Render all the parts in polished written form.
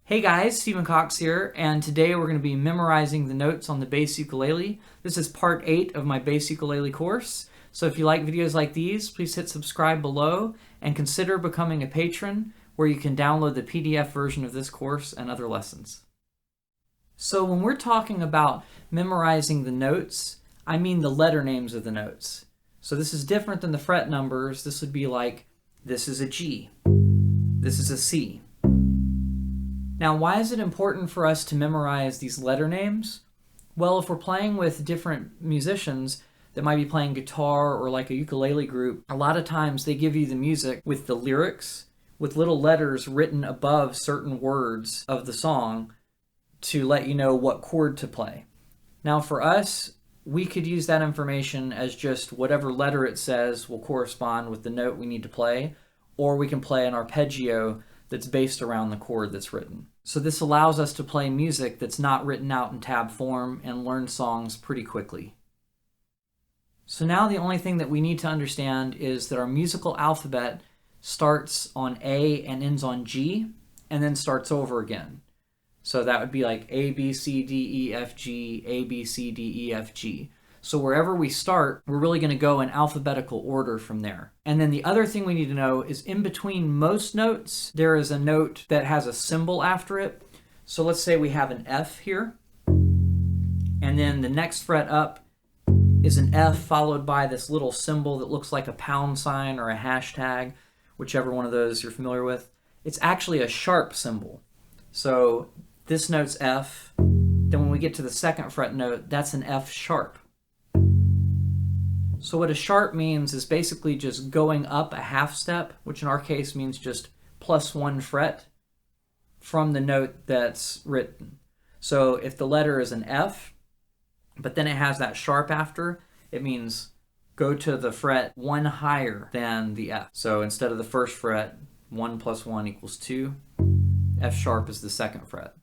Hey guys, Stephen Cox here, and today we're going to be memorizing the notes on the bass ukulele. This is part 8 of my bass ukulele course. So if you like videos like these, please hit subscribe below and consider becoming a patron, where you can download the PDF version of this course and other lessons. So when we're talking about memorizing the notes, I mean the letter names of the notes. So this is different than the fret numbers. This would be like, this is a G, this is a C. Now, why is it important for us to memorize these letter names? Well, if we're playing with different musicians that might be playing guitar or like a ukulele group, a lot of times they give you the music with the lyrics, with little letters written above certain words of the song to let you know what chord to play. Now, for us, we could use that information as just whatever letter it says will correspond with the note we need to play, or we can play an arpeggio that's based around the chord that's written. So this allows us to play music that's not written out in tab form and learn songs pretty quickly. So now the only thing that we need to understand is that our musical alphabet starts on A and ends on G, and then starts over again. So that would be like A, B, C, D, E, F, G, A, B, C, D, E, F, G. So wherever we start, we're really going to go in alphabetical order from there. And then the other thing we need to know is in between most notes, there is a note that has a symbol after it. So let's say we have an F here, and then the next fret up is an F followed by this little symbol that looks like a pound sign or a hashtag, whichever one of those you're familiar with. It's actually a sharp symbol. So this note's F, then when we get to the second fret note, that's an F sharp. So what a sharp means is basically just going up a half step, which in our case means just +1 fret from the note that's written. So if the letter is an F, but then it has that sharp after, it means go to the fret 1 higher than the F. So instead of the first fret, 1 + 1 = 2. F sharp is the second fret.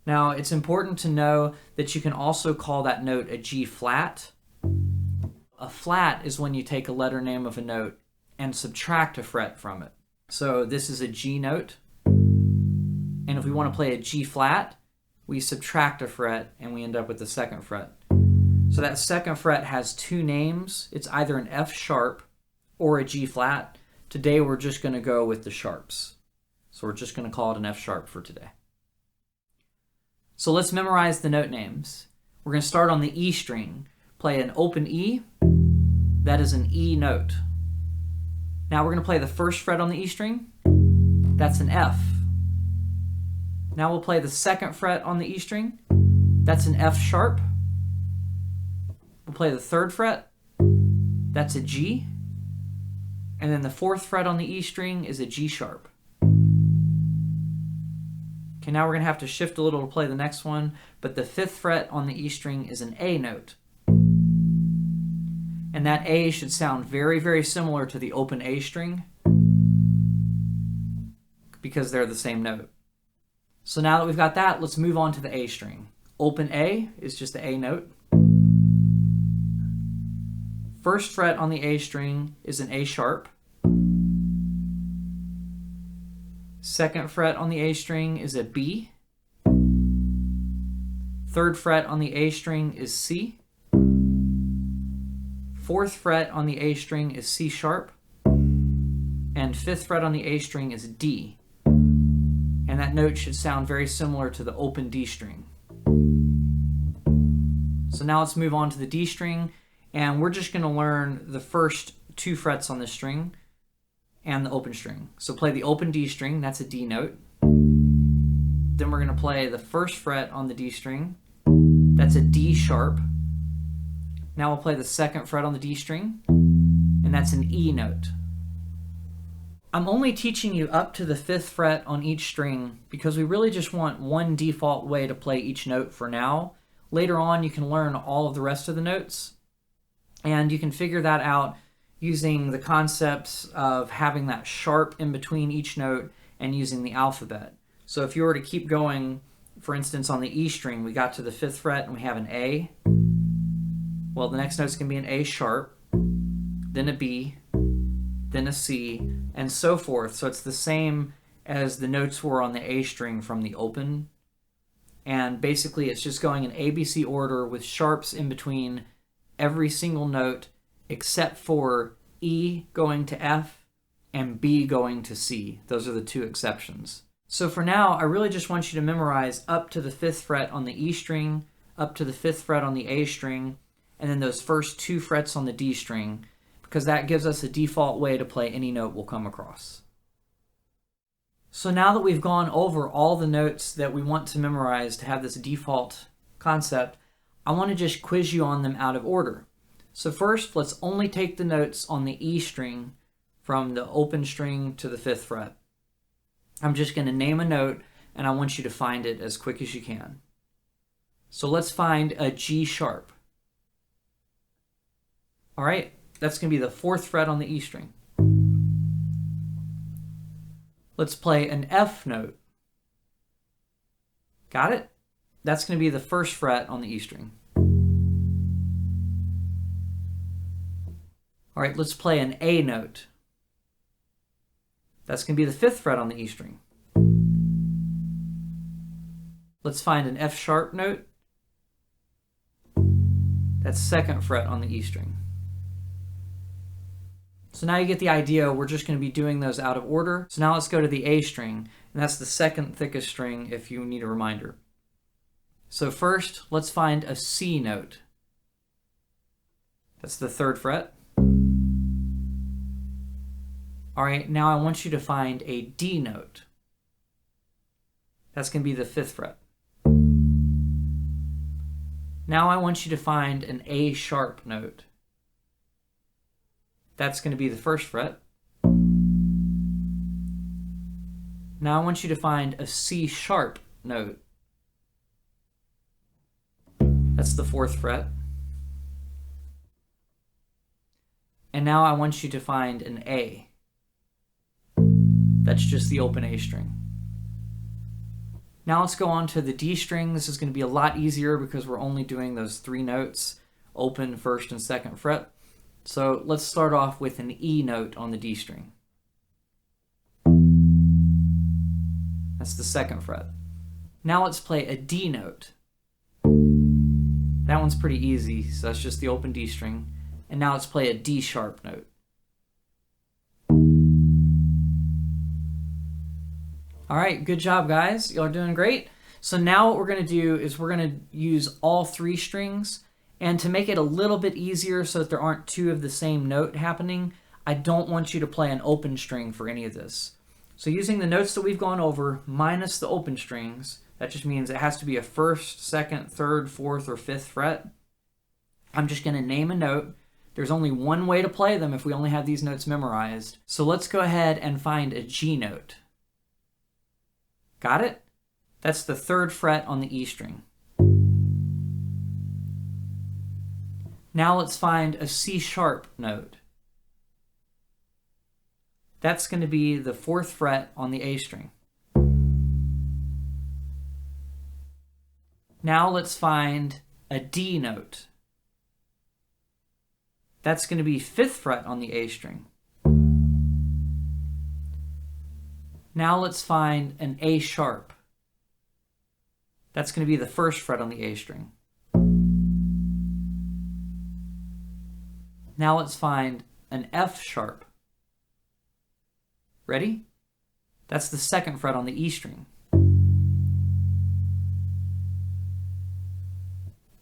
Now it's important to know that you can also call that note a G flat. A flat is when you take a letter name of a note and subtract a fret from it. So this is a G note, and if we want to play a G flat, we subtract a fret and we end up with the second fret. So that second fret has two names. It's either an F sharp or a G flat. Today we're just going to go with the sharps. So we're just going to call it an F sharp for today. So let's memorize the note names. We're going to start on the E string. Play an open E. That is an E note. Now we're going to play the first fret on the E string. That's an F. Now we'll play the second fret on the E string. That's an F sharp. We'll play the third fret. That's a G. And then the fourth fret on the E string is a G sharp. Okay, now we're going to have to shift a little to play the next one, but the fifth fret on the E string is an A note. And that A should sound very, very similar to the open A string because they're the same note. So now that we've got that, let's move on to the A string. Open A is just the A note. First fret on the A string is an A sharp. Second fret on the A string is a B. Third fret on the A string is C. Fourth fret on the A string is C sharp. And fifth fret on the A string is D. And that note should sound very similar to the open D string. So now let's move on to the D string, and we're just going to learn the first 2 frets on the string and the open string. So play the open D string, that's a D note. Then we're going to play the first fret on the D string, that's a D sharp. Now we'll play the second fret on the D string, and that's an E note. I'm only teaching you up to the 5th fret on each string because we really just want one default way to play each note for now. Later on, you can learn all of the rest of the notes, and you can figure that out using the concepts of having that sharp in between each note and using the alphabet. So if you were to keep going, for instance, on the E string, we got to the 5th fret and we have an A. Well, the next note's going to be an A sharp, then a B, then a C, and so forth. So it's the same as the notes were on the A string from the open. And basically it's just going in ABC order with sharps in between every single note except for E going to F and B going to C. Those are the two exceptions. So for now, I really just want you to memorize up to the 5th fret on the E string, up to the 5th fret on the A string, and then those first 2 frets on the D string, because that gives us a default way to play any note we'll come across. So now that we've gone over all the notes that we want to memorize to have this default concept, I want to just quiz you on them out of order. So first, let's only take the notes on the E string from the open string to the 5th fret. I'm just going to name a note, and I want you to find it as quick as you can. So let's find a G sharp. All right, that's going to be the 4th fret on the E string. Let's play an F note. Got it? That's going to be the 1st fret on the E string. All right, let's play an A note. That's going to be the 5th fret on the E string. Let's find an F sharp note. That's 2nd fret on the E string. So now you get the idea. We're just going to be doing those out of order. So now let's go to the A string, and that's the 2nd thickest string if you need a reminder. So first, let's find a C note. That's the 3rd fret. All right, now I want you to find a D note. That's going to be the 5th fret. Now I want you to find an A sharp note. That's going to be the 1st fret. Now I want you to find a C sharp note. That's the 4th fret. And now I want you to find an A. That's just the open A string. Now let's go on to the D string. This is going to be a lot easier because we're only doing those 3 notes, open, 1st, and 2nd fret. So let's start off with an E note on the D string. That's the 2nd fret. Now let's play a D note. That one's pretty easy, so that's just the open D string. And now let's play a D sharp note. All right, good job, guys. Y'all are doing great. So now what we're going to do is we're going to use all 3 strings. And to make it a little bit easier so that there aren't 2 of the same note happening, I don't want you to play an open string for any of this. So using the notes that we've gone over minus the open strings, that just means it has to be a 1st, 2nd, 3rd, 4th, or 5th fret. I'm just going to name a note. There's only one way to play them if we only have these notes memorized. So let's go ahead and find a G note. Got it? That's the 3rd fret on the E string. Now let's find a C sharp note. That's going to be the 4th fret on the A string. Now let's find a D note. That's going to be 5th fret on the A string. Now let's find an A sharp. That's going to be the 1st fret on the A string. Now let's find an F sharp. Ready? That's the 2nd fret on the E string.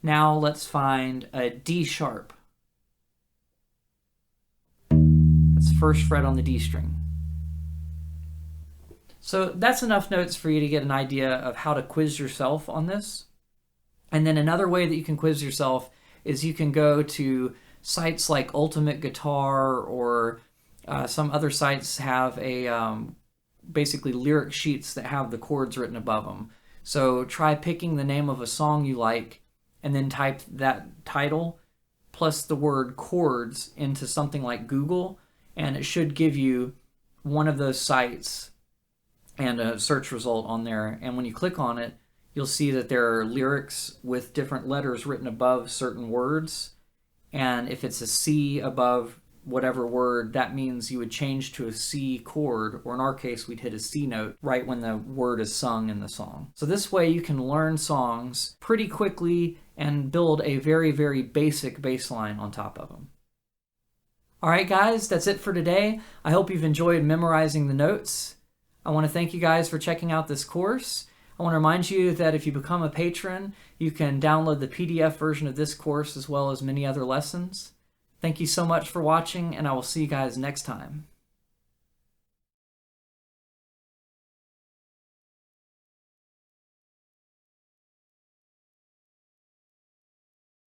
Now let's find a D sharp. That's 1st fret on the D string. So that's enough notes for you to get an idea of how to quiz yourself on this. And then another way that you can quiz yourself is you can go to sites like Ultimate Guitar, or some other sites have a basically lyric sheets that have the chords written above them. So try picking the name of a song you like and then type that title plus the word chords into something like Google, and it should give you one of those sites and a search result on there. And when you click on it, you'll see that there are lyrics with different letters written above certain words. And if it's a C above whatever word, that means you would change to a C chord, or in our case, we'd hit a C note right when the word is sung in the song. So this way you can learn songs pretty quickly and build a very, very basic bass line on top of them. All right, guys, that's it for today. I hope you've enjoyed memorizing the notes. I want to thank you guys for checking out this course. I want to remind you that if you become a patron, you can download the PDF version of this course as well as many other lessons. Thank you so much for watching, and I will see you guys next time.